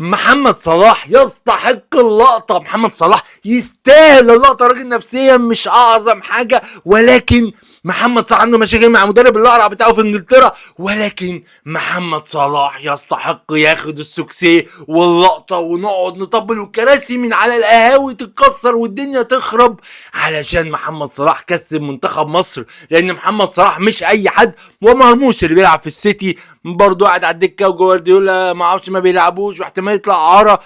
محمد صلاح يستحق اللقطة، محمد صلاح يستاهل اللقطة، راجل نفسيا مش اعظم حاجة، ولكن محمد صلاح عنده مشاكل مع مدرب الاقرع بتاعه في انجلترا، ولكن محمد صلاح يستحق ياخد السوكسي واللقطة، ونقعد نطبل والكراسي من على القهاوي تتكسر والدنيا تخرب علشان محمد صلاح كسب منتخب مصر. لان محمد صلاح مش اي حد، ومرموش اللي بيلعب في السيتي برضه قاعد على الدكه، وجوارديولا ما اعرفش ما بيلعبوش، واحتمال يطلع عاره.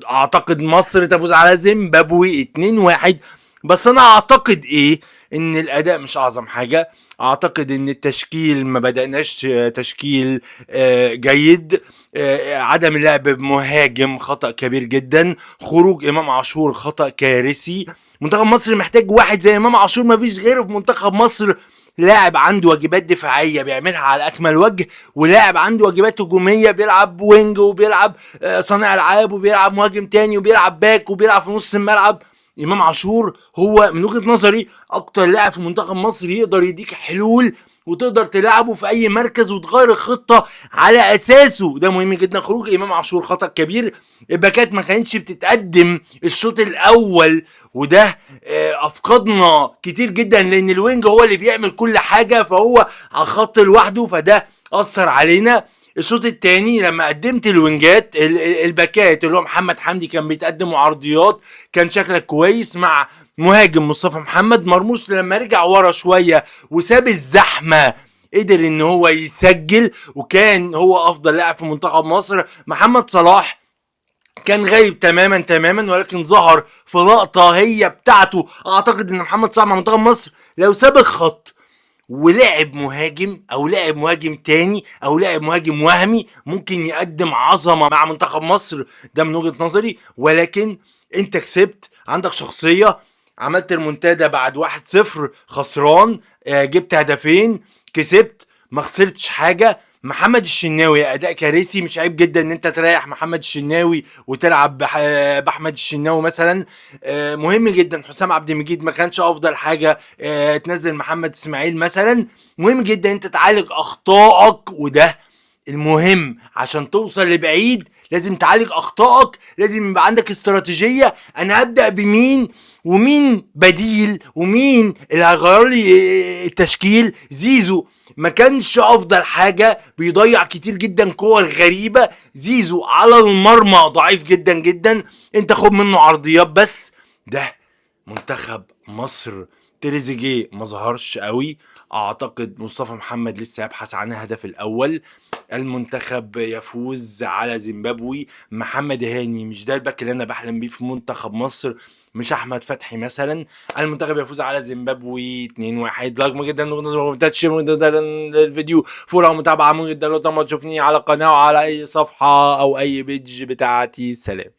اعتقد مصر تفوز على زيمبابوي 2-1. بس انا اعتقد ان الاداء مش اعظم حاجه. اعتقد ان التشكيل ما بدأناش تشكيل جيد. عدم اللعب بمهاجم خطأ كبير جدا. خروج امام عاشور خطأ كارثي. منتخب مصر محتاج واحد زي امام عاشور، ما فيش غيره في منتخب مصر. لاعب عنده واجبات دفاعيه بيعملها على اكمل وجه، ولاعب عنده واجبات هجوميه بيلعب وينج، وبيلعب صانع العاب، وبيلعب مهاجم تاني، وبيلعب باك، وبيلعب في نص الملعب. امام عاشور هو من وجهه نظري اكتر لاعب في منتخب مصر يقدر يديك حلول، وتقدر تلعبه في اي مركز وتغير الخطه على اساسه. ده مهم جدا. خروج امام عاشور خطأ كبير. الباكات ما كانتش بتتقدم الشوط الاول، وده افقدنا كتير جدا، لان الوينج هو اللي بيعمل كل حاجه، فهو على الخط لوحده، فده اثر علينا. الشوط الثاني لما قدمت الوينجات الباكات اللي هو محمد حمدي كان بيتقدم عرضيات، كان شكلك كويس مع مهاجم مصطفى محمد. مرموش لما رجع ورا شويه وساب الزحمه قدر ان هو يسجل، وكان هو افضل لاعب في منتخب مصر. محمد صلاح كان غايب تماما، ولكن ظهر في لقطه هي بتاعته. اعتقد ان محمد صلاح مع منتخب مصر لو ساب الخط ولعب مهاجم، او لعب مهاجم تاني، او لعب مهاجم وهمي، ممكن يقدم عظمه مع منتخب مصر. ده من وجهه نظري. ولكن انت كسبت، عندك شخصيه، عملت المنتدى بعد 1-0 خسران، جبت هدفين، كسبت، ما خسرتش حاجه. محمد الشناوي اداء كارثي. مش عيب جدا ان انت تريح محمد الشناوي وتلعب باحمد الشناوي مثلا؟ مهم جدا. حسام عبد المجيد ما كانش افضل حاجه، تنزل محمد اسماعيل مثلا. مهم جدا انت تعالج اخطائك، وده المهم عشان توصل لبعيد. لازم تعالج اخطائك، لازم يبقى عندك استراتيجيه. انا هبدا بمين، ومين بديل، ومين اللي هيغير لي التشكيل. زيزو ما كانش افضل حاجه، بيضيع كتير جدا كور غريبه. زيزو على المرمى ضعيف جدا. انت خد منه عرضيات بس. ده منتخب مصر. تريزيجيه ما ظهرش قوي. اعتقد مصطفى محمد لسه يبحث عن الهدف الاول. المنتخب يفوز على زيمبابوي. محمد هاني مش ده الباك اللي انا بحلم بيه في منتخب مصر، مش احمد فتحي مثلا. المنتخب يفوز على زيمبابوي 2-1. لايك جدا الفيديو، فولو متابعه مهم جدا. لو ما تشوفني على القناه وعلى اي صفحه او اي بيج بتاعتي. سلام.